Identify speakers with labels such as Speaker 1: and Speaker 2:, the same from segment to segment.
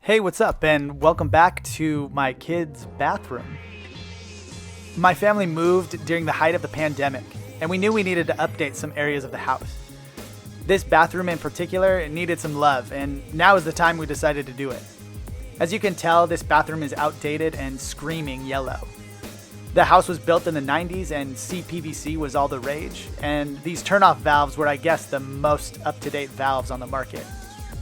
Speaker 1: Hey, what's up, and welcome back to my kids' bathroom. My family moved during the height of the pandemic, and we knew we needed to update some areas of the house. This bathroom in particular needed some love, and now is the time we decided to do it. As you can tell, this bathroom is outdated and screaming yellow. The house was built in the 90s and CPVC was all the rage, and these turn-off valves were, I guess, the most up-to-date valves on the market.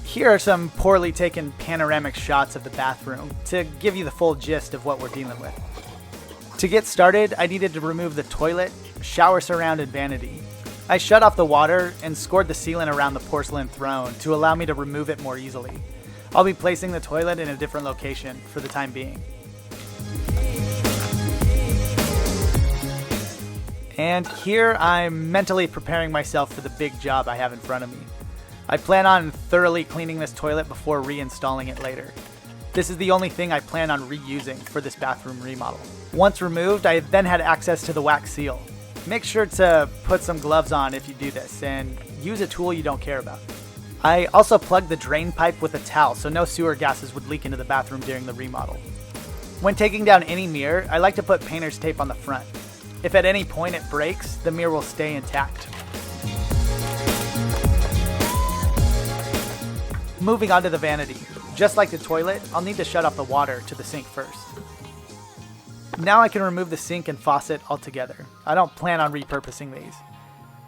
Speaker 1: Here are some poorly taken panoramic shots of the bathroom to give you the full gist of what we're dealing with. To get started, I needed to remove the toilet, shower surround, and vanity. I shut off the water and scored the sealant around the porcelain throne to allow me to remove it more easily. I'll be placing the toilet in a different location for the time being. And here I'm mentally preparing myself for the big job I have in front of me. I plan on thoroughly cleaning this toilet before reinstalling it later. This is the only thing I plan on reusing for this bathroom remodel. Once removed, I then had access to the wax seal. Make sure to put some gloves on if you do this, and use a tool you don't care about. I also plugged the drain pipe with a towel so no sewer gases would leak into the bathroom during the remodel. When taking down any mirror, I like to put painter's tape on the front. If at any point it breaks, the mirror will stay intact. Moving on to the vanity. Just like the toilet, I'll need to shut off the water to the sink first. Now I can remove the sink and faucet altogether. I don't plan on repurposing these.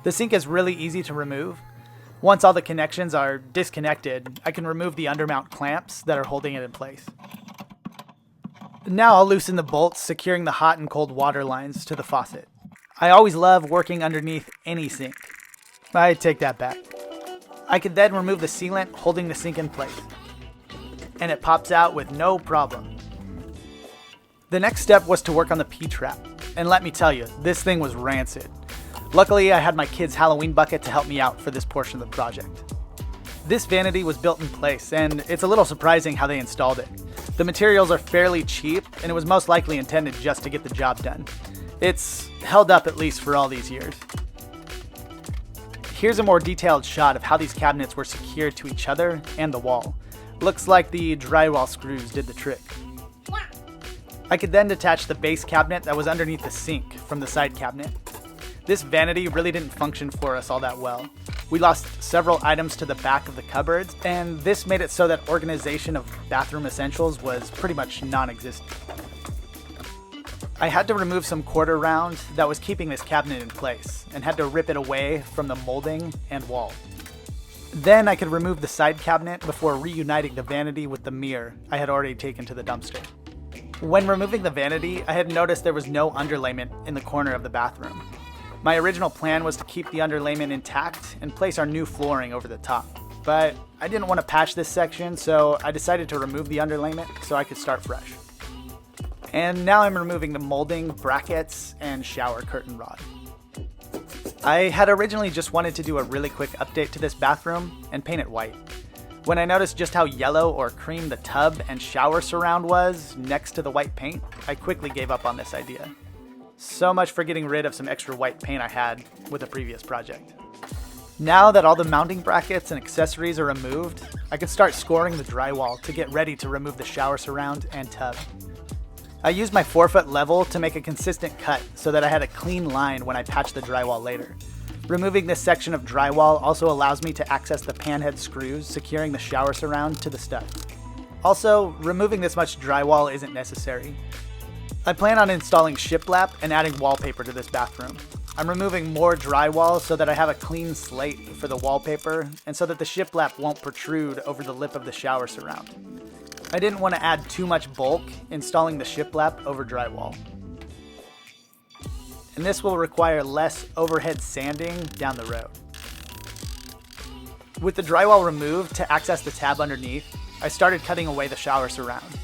Speaker 1: The sink is really easy to remove. Once all the connections are disconnected, I can remove the undermount clamps that are holding it in place. Now I'll loosen the bolts securing the hot and cold water lines to the faucet. I always love working underneath any sink. I take that back. I could then remove the sealant holding the sink in place. And it pops out with no problem. The next step was to work on the P-trap. And let me tell you, this thing was rancid. Luckily, I had my kids' Halloween bucket to help me out for this portion of the project. This vanity was built in place, and it's a little surprising how they installed it. The materials are fairly cheap, and it was most likely intended just to get the job done. It's held up at least for all these years. Here's a more detailed shot of how these cabinets were secured to each other and the wall. Looks like the drywall screws did the trick. I could then detach the base cabinet that was underneath the sink from the side cabinet. This vanity really didn't function for us all that well. We lost several items to the back of the cupboards, and this made it so that organization of bathroom essentials was pretty much non-existent. I had to remove some quarter round that was keeping this cabinet in place, and had to rip it away from the molding and wall. Then I could remove the side cabinet before reuniting the vanity with the mirror I had already taken to the dumpster. When removing the vanity, I had noticed there was no underlayment in the corner of the bathroom. My original plan was to keep the underlayment intact and place our new flooring over the top. But I didn't want to patch this section, so I decided to remove the underlayment so I could start fresh. And now I'm removing the molding, brackets, and shower curtain rod. I had originally just wanted to do a really quick update to this bathroom and paint it white. When I noticed just how yellow or cream the tub and shower surround was next to the white paint, I quickly gave up on this idea. So much for getting rid of some extra white paint I had with a previous project. Now that all the mounting brackets and accessories are removed, I can start scoring the drywall to get ready to remove the shower surround and tub. I used my 4-foot level to make a consistent cut so that I had a clean line when I patched the drywall later. Removing this section of drywall also allows me to access the panhead screws securing the shower surround to the stud. Also, removing this much drywall isn't necessary. I plan on installing shiplap and adding wallpaper to this bathroom. I'm removing more drywall so that I have a clean slate for the wallpaper and so that the shiplap won't protrude over the lip of the shower surround. I didn't want to add too much bulk installing the shiplap over drywall. And this will require less overhead sanding down the road. With the drywall removed to access the tab underneath, I started cutting away the shower surround.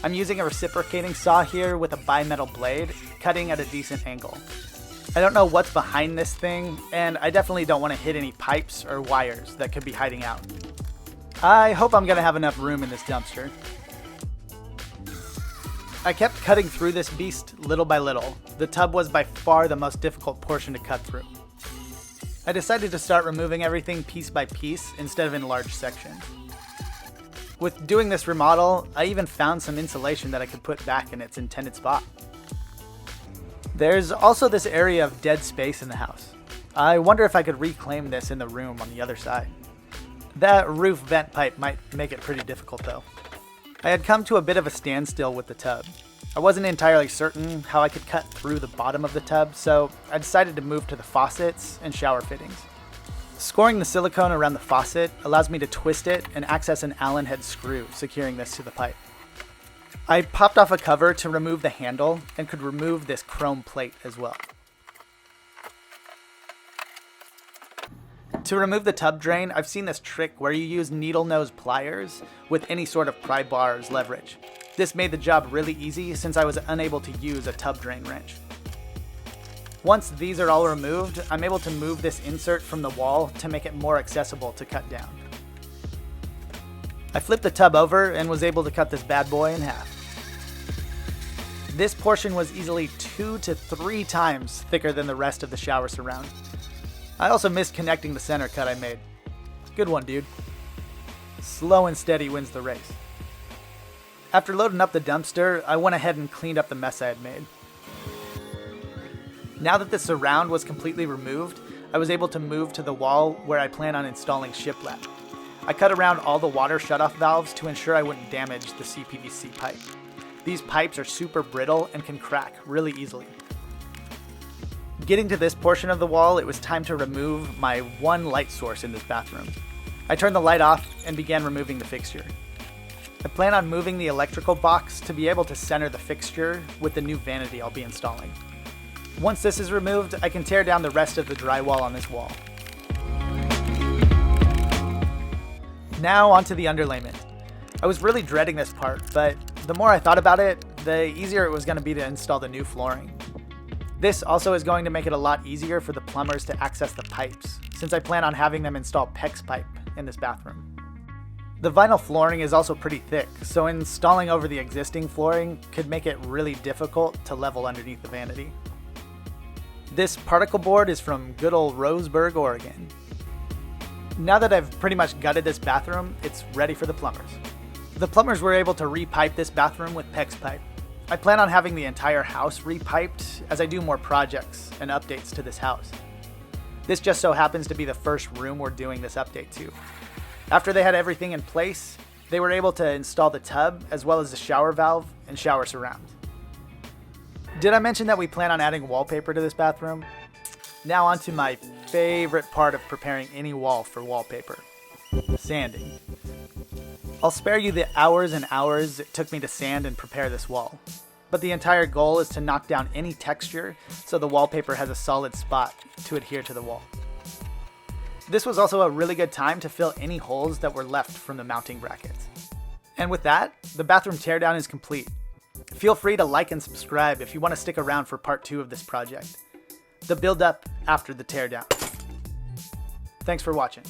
Speaker 1: I'm using a reciprocating saw here with a bimetal blade, cutting at a decent angle. I don't know what's behind this thing, and I definitely don't want to hit any pipes or wires that could be hiding out. I hope I'm going to have enough room in this dumpster. I kept cutting through this beast little by little. The tub was by far the most difficult portion to cut through. I decided to start removing everything piece by piece instead of in large sections. With doing this remodel, I even found some insulation that I could put back in its intended spot. There's also this area of dead space in the house. I wonder if I could reclaim this in the room on the other side. That roof vent pipe might make it pretty difficult though. I had come to a bit of a standstill with the tub. I wasn't entirely certain how I could cut through the bottom of the tub, so I decided to move to the faucets and shower fittings. Scoring the silicone around the faucet allows me to twist it and access an Allen head screw securing this to the pipe. I popped off a cover to remove the handle and could remove this chrome plate as well. To remove the tub drain, I've seen this trick where you use needle nose pliers with any sort of pry bar as leverage. This made the job really easy since I was unable to use a tub drain wrench. Once these are all removed, I'm able to move this insert from the wall to make it more accessible to cut down. I flipped the tub over and was able to cut this bad boy in half. This portion was easily 2 to 3 times thicker than the rest of the shower surround. I also missed connecting the center cut I made. Good one, dude. Slow and steady wins the race. After loading up the dumpster, I went ahead and cleaned up the mess I had made. Now that the surround was completely removed, I was able to move to the wall where I plan on installing shiplap. I cut around all the water shutoff valves to ensure I wouldn't damage the CPVC pipe. These pipes are super brittle and can crack really easily. Getting to this portion of the wall, it was time to remove my one light source in this bathroom. I turned the light off and began removing the fixture. I plan on moving the electrical box to be able to center the fixture with the new vanity I'll be installing. Once this is removed, I can tear down the rest of the drywall on this wall. Now onto the underlayment. I was really dreading this part, but the more I thought about it, the easier it was going to be to install the new flooring. This also is going to make it a lot easier for the plumbers to access the pipes, since I plan on having them install PEX pipe in this bathroom. The vinyl flooring is also pretty thick, so installing over the existing flooring could make it really difficult to level underneath the vanity. This particle board is from good old Roseburg, Oregon. Now that I've pretty much gutted this bathroom, it's ready for the plumbers. The plumbers were able to repipe this bathroom with PEX pipe. I plan on having the entire house repiped as I do more projects and updates to this house. This just so happens to be the first room we're doing this update to. After they had everything in place, they were able to install the tub as well as the shower valve and shower surround. Did I mention that we plan on adding wallpaper to this bathroom? Now on to my favorite part of preparing any wall for wallpaper: sanding. I'll spare you the hours and hours it took me to sand and prepare this wall, but the entire goal is to knock down any texture so the wallpaper has a solid spot to adhere to the wall. This was also a really good time to fill any holes that were left from the mounting brackets. And with that, the bathroom teardown is complete. Feel free to like and subscribe if you want to stick around for part 2 of this project, the build up after the teardown. Thanks for watching.